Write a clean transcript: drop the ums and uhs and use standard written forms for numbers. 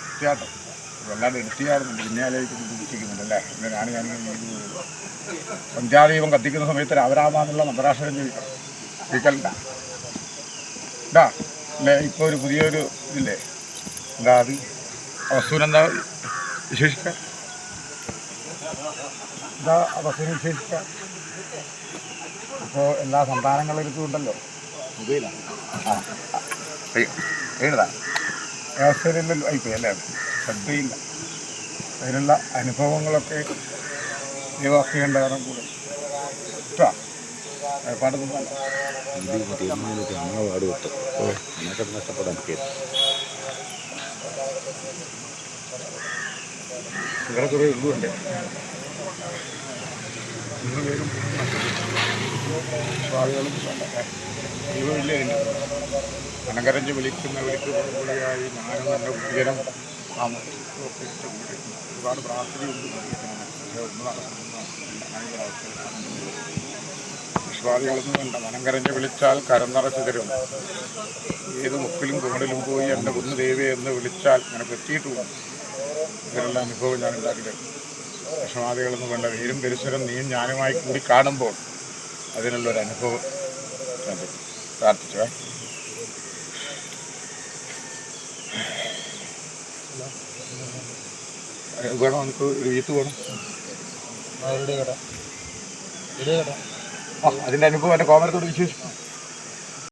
തീർച്ചയായിട്ടും വല്ലാണ്ട് എടുത്തിയാടുന്നുണ്ട്, പിന്നെ ആലോചിക്കുന്നുണ്ടല്ലേ. ഞാൻ പഞ്ചാദീപം കത്തിക്കുന്ന സമയത്ത് രാമരാമാന്നുള്ള നമ്പരാക്ഷരം ചോദിക്കലുണ്ട ഇതാ അല്ലേ? ഇപ്പോൾ ഒരു പുതിയൊരു ഇതില്ലേ, എന്താ അത് വസ്തുവിനെന്താ വിശേഷിക്കാൻ, എന്താ വസ്തുവിനെ വിശേഷിക്കാൻ? ഇപ്പോൾ എല്ലാ സന്താനങ്ങളെടുത്തും ഉണ്ടല്ലോ മൊബൈലാണ്. എഴുതാ അവസ്ഥയിലല്ലോ ആയിപ്പോയി അല്ലേ? ശ്രദ്ധയില്ല. അതിനുള്ള അനുഭവങ്ങളൊക്കെ ദൈവാക്കിയുണ്ട്. കാരണം കൂടെ പാടുന്നു നഷ്ടപ്പെടാൻ വേറെ കുറേ ഇതുണ്ട്. പേരും സ്വാമികളും ദൈവമില്ലേ അനങ്കരഞ്ച് വിളിക്കുന്ന വിളിക്കുമ്പോഴായി ഞാനും എൻ്റെ കുട്ടികളും ഒരുപാട് പ്രാർത്ഥനയുണ്ട്. ഒന്നും വിശ്വാസികളൊന്നും വേണ്ട. മനങ്കരഞ്ഞ് വിളിച്ചാൽ കരം നിറച്ച് തരും. ഏത് മുക്കിലും കോണിലും പോയി എൻ്റെ കുന്നു ദേവി എന്ന് വിളിച്ചാൽ നിനക്ക് എത്തിയിട്ടുള്ളൂ. ഇതിനുള്ള അനുഭവം ഞാൻ ഉണ്ടാക്കിയത്. വിശ്വാസികളൊന്നും വേണ്ട. വീരും പരിസരം നീയും ഞാനുമായി കൂടി കാണുമ്പോൾ അതിനുള്ളൊരു അനുഭവം പ്രാർത്ഥിച്ചു. വേണം നമുക്ക് ഒരു വീത്ത് വേണം. അതിൻ്റെ അനുഭവം എൻ്റെ കോമരത്തോട് വിശേഷിക്കും.